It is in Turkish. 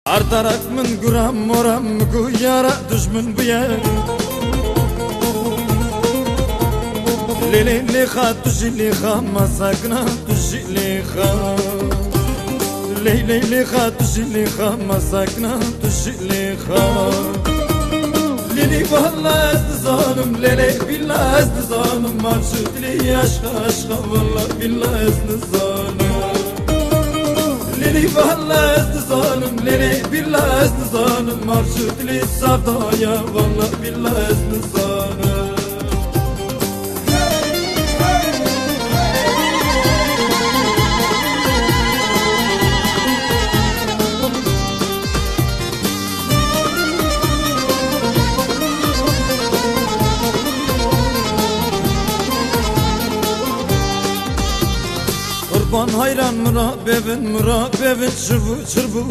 Artarak min guram moram guyara düşmün bu yer. Lili liha tujili ha masakna tujili ha. Lili liha tujili ha masakna tujili ha. Lili vallahi zalim lili billahi zalim marşutli aşka aşka vallahi billahi zalim. Lili vallahi zalim lili billahi zalim marşutli sevdaya vallahi billahi zalim. Kurban hayran mürabevin çırbu çırbu.